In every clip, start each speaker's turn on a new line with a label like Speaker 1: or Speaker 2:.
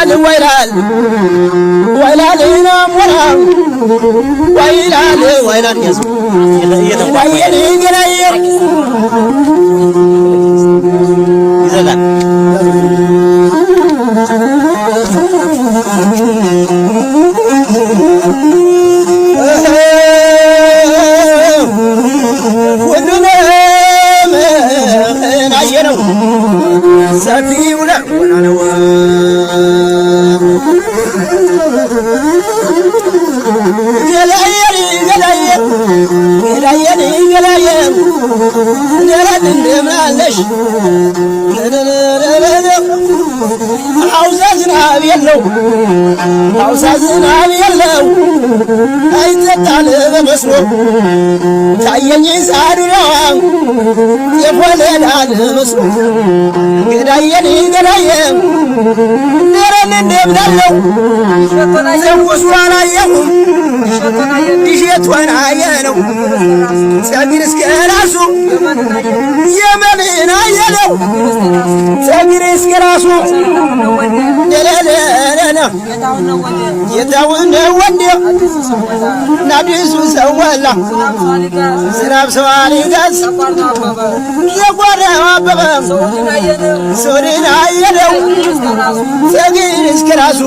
Speaker 1: ويلال ويلال هنا مرا ويلال ويلال يزو ويلي غير يزلال سفي ولا وانا عوزازنا بيلو عوزازنا بيلو አይተታለ በመስሎ ታየኝ ሳዱራው የወለዳል መስሎ ገዳየን ገዳየ ነረን እንደብዳለው ዘውስዋና የሁም ይሸቷና የነው ሰሚር እስከ ራሱ የመንና የለው ሰሚር እስከ ራሱ ለለለለ የታውን ወንድ ናዲሱ ሰዋላ ዝናብ ሰዋሊ ጋዝ የጓራው አበበ ሶሪና የለው ሰጊር እስከ ራሱ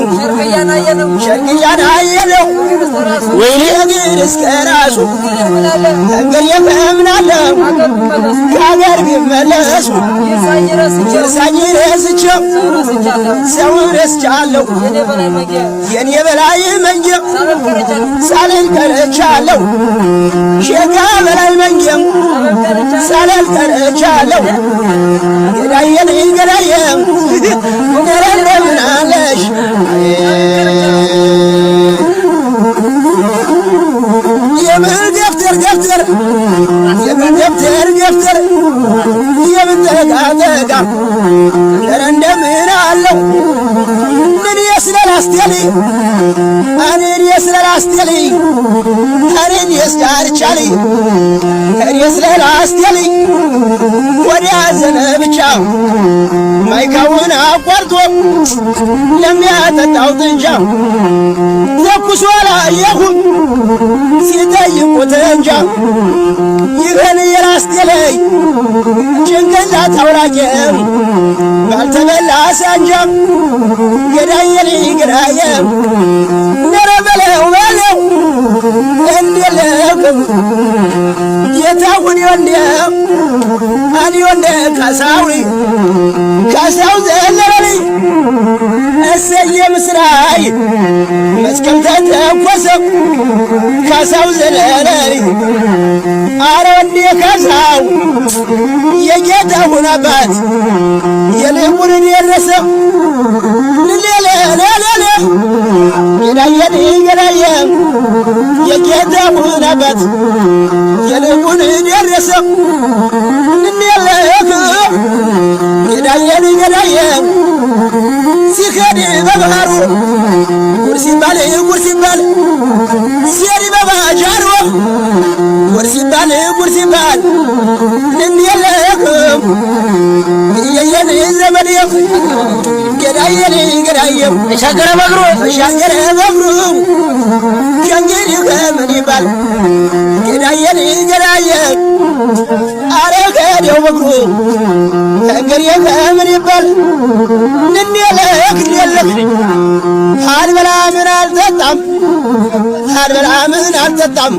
Speaker 1: ሸርቅያና የለው ወይኔ ሰጊር እስከ ራሱ እንግዲህ የምናለው ከሀገር ቢመለሱ የሳኝ ረስቸው ሰው ረስቻለሁ የኔ በላይ መንጀም ሳለል ከረቻለሁ ሸጋ በላይ መንጀም ሳለል ከረቻለሁ ገዳየን ገዳየም ገረለ ምናለሽ የምን ገፍተር ገፍተር የምን ገፍተር ገፍተር የምን ተጋተጋ እንደምን አለው ምን የስላላስቴሊ አኔን የስላላስቴሊ አኔን የስዳርቻሊ አኔን የስላላስቴሊ ወዲያ ዘነብቻ ማይካውን አቋርጦ ለሚያጠጣው ጥንጃ ተኩሶ አላየሁም ሲጠይቁት እንጃ ይህን የላስቴለይ ጭንቅላት አውራጀም ባልተበላ ሳንጃ ገዳየን ገዳየም ነረ በለው በለው እንደለክም የታውን ወንደ አኒ ወንደ ካሳዊ ካሳው ዘለለኒ እሰየ ምስራይ መስከም ተተኮሰ ካሳው ዘለለኒ አረ ወንደ ካሳው የጌታውን አባት የልቡን የረሰ ለለለለ ገዳየን ገዳየም የጌታውን አባት የልቡን የረሰ ለለለከ ገዳየን ገዳየም ሲከዲ በባህሩ ጉርሲባል ጉርሲባል ሲሪ በባጃሩ ጉርሲባል ጉርሲባል ለለለከ የየን ዘመድየም ገዳየን ገዳየም ሻገረ በግሩ ከንገሪ ከምን ይባል ገዳየን ገዳየም አረ ገደው በግሩ ከንገሪ ከምን ይባል እንደለክ አልበላ ምን አልጠጣም አልበላ ምን አልጠጣም